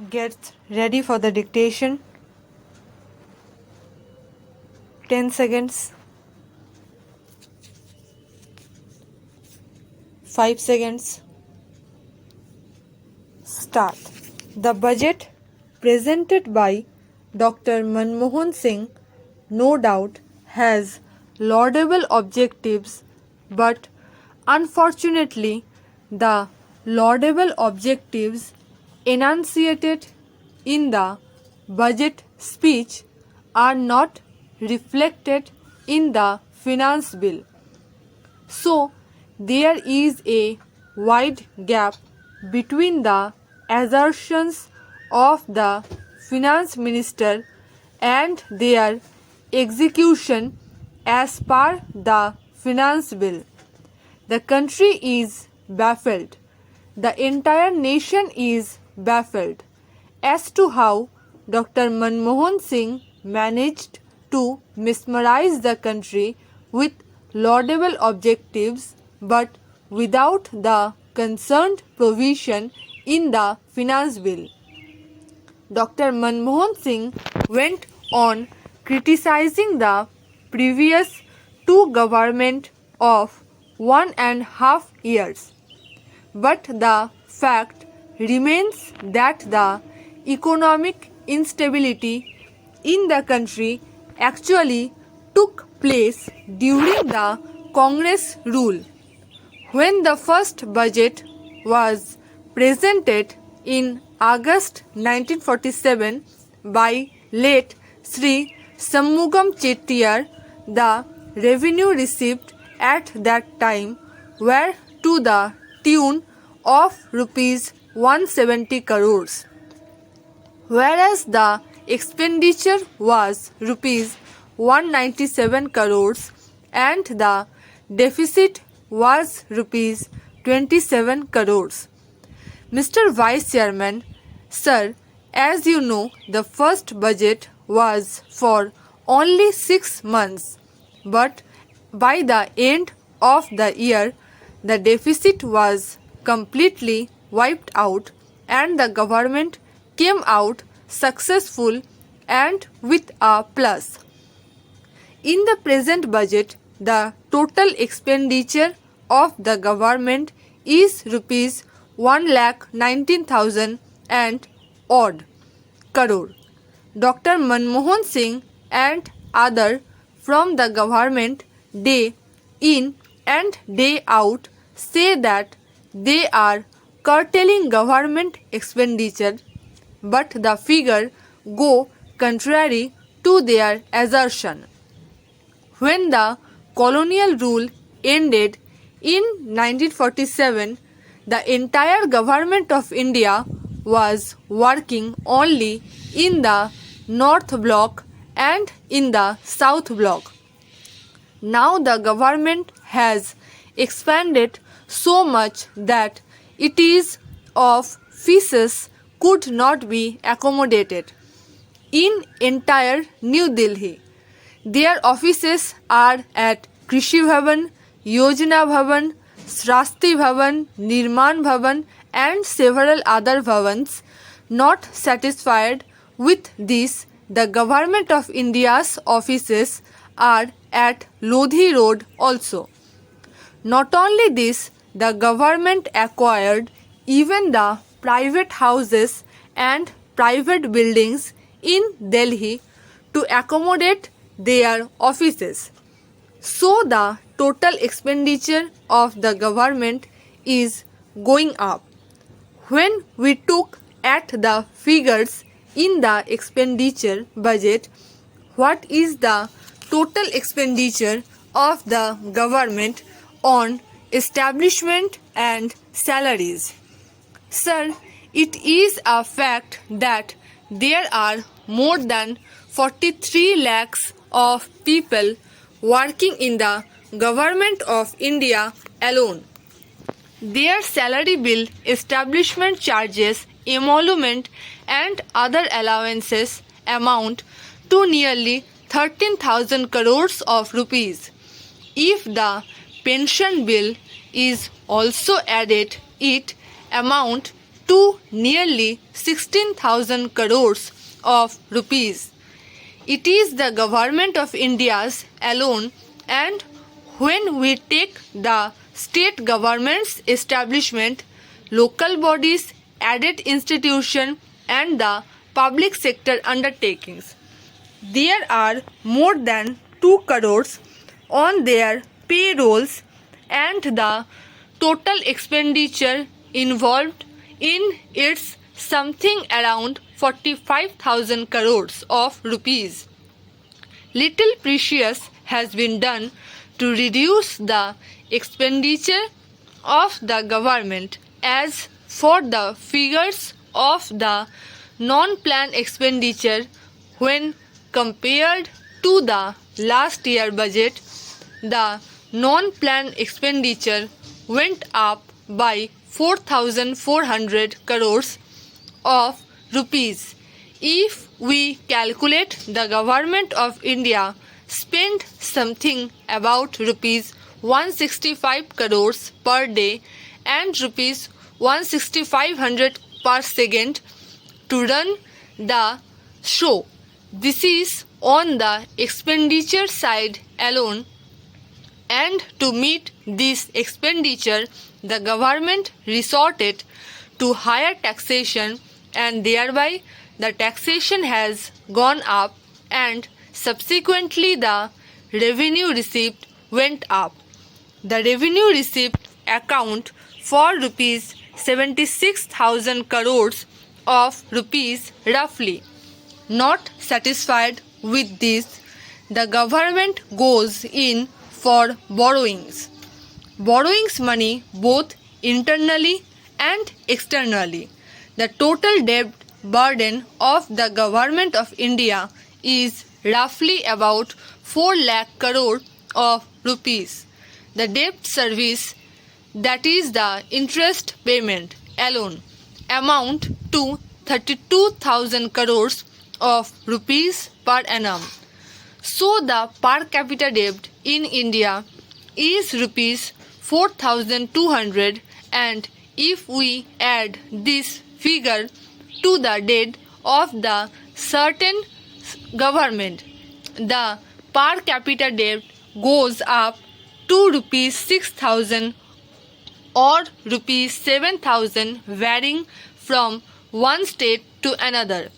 Get ready for the dictation. 10 seconds. 5 seconds. Start. The budget presented by Dr. Manmohan Singh no doubt has laudable objectives, but unfortunately the laudable objectives enunciated in the budget speech are not reflected in the finance bill. So, there is a wide gap between the assertions of the finance minister and their execution as per the finance bill. The country is baffled. The entire nation is baffled as to how Dr. Manmohan Singh managed to mesmerize the country with laudable objectives but without the concerned provision in the finance bill. Dr. Manmohan Singh went on criticizing the previous two governments of 1.5 years. But the fact remains that the economic instability in the country actually took place during the Congress rule. When the first budget was presented in August 1947 by late Sri Sammugam Chettiar, the revenue received at that time were to the tune of rupees 170 crores, whereas the expenditure was rupees 197 crores and the deficit was rupees 27 crores. Mr. Vice Chairman, sir, as you know, the first budget was for only 6 months, but by the end of the year, the deficit was completely wiped out and the government came out successful and with a plus. In the present budget, the total expenditure of the government is rupees 1,19,000 and odd crore. Dr. Manmohan Singh and other from the government day in and day out say that they are curtailing government expenditure, but the figure go contrary to their assertion. When the colonial rule ended in 1947, the entire government of India was working only in the North Block and in the South Block. Now the government has expanded so much that it is of fishes could not be accommodated in entire New Delhi. Their offices are at Krishi Bhavan, Yojana Bhavan, Srasti Bhavan, Nirman Bhavan and several other bhavans. Not satisfied with this, the Government of India's offices are at Lodhi Road also. Not only this, the government acquired even the private houses and private buildings in Delhi to accommodate their offices. So the total expenditure of the government is going up. When we took at the figures in the expenditure budget, what is the total expenditure of the government on establishment and salaries? Sir, it is a fact that there are more than 43 lakhs of people working in the government of India alone. Their salary bill, establishment charges, emolument and other allowances amount to nearly 13,000 crores of rupees. If the pension bill is also added, it amount to nearly 16,000 crores of rupees. It is the government of India's alone, and when we take the state governments establishment, local bodies, aided institution and the public sector undertakings, there are more than 2 crores on their payrolls, and the total expenditure involved in its something around 45,000 crores of rupees. Little precious has been done to reduce the expenditure of the government. As for the figures of the non-planned expenditure, when compared to the last year budget, the non-planned expenditure went up by 4,400 crores of rupees. If we calculate, the government of India spent something about rupees 165 crores per day and rupees 16500 per second to run the show. This is on the expenditure side alone, and to meet this expenditure, the government resorted to higher taxation, and thereby the taxation has gone up, and subsequently the revenue receipt went up. The revenue receipt account for rupees 76,000 crores of rupees roughly. Not satisfied with this, the government goes in for borrowings. Borrowings money both internally and externally. The total debt burden of the government of India is roughly about 4 lakh crore of rupees. The debt service, that is the interest payment alone, amount to 32,000 crores of rupees per annum. So the per capita debt in India is rupees 4,200, and if we add this figure to the debt of the certain government, the per capita debt goes up to rupees 6,000 or rupees 7,000, varying from one state to another.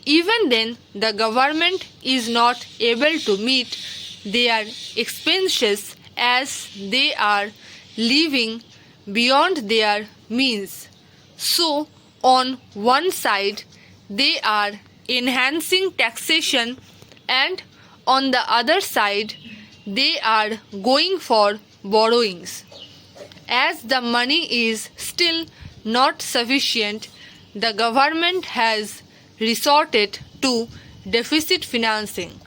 Even then, the government is not able to meet their expenses, as they are living beyond their means. So, on one side, they are enhancing taxation, and on the other side, they are going for borrowings. As the money is still not sufficient, the government has resorted to deficit financing.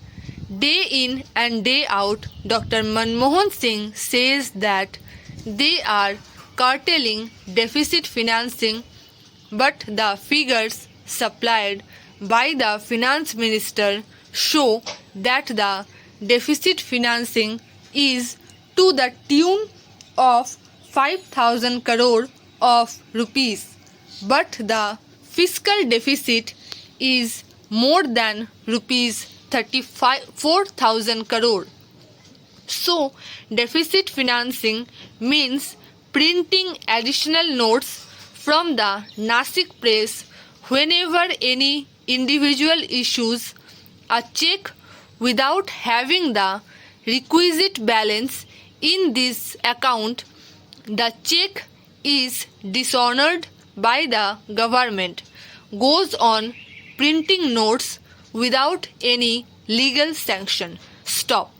Day in and day out, Dr. Manmohan Singh says that they are curtailing deficit financing, but the figures supplied by the finance minister show that the deficit financing is to the tune of 5,000 crore of rupees, but the fiscal deficit is more than rupees 34,000 crore. So, deficit financing means printing additional notes from the Nasik press whenever any individual issues a check without having the requisite balance in this account. The check is dishonored by the government, goes on printing notes without any legal sanction. Stop.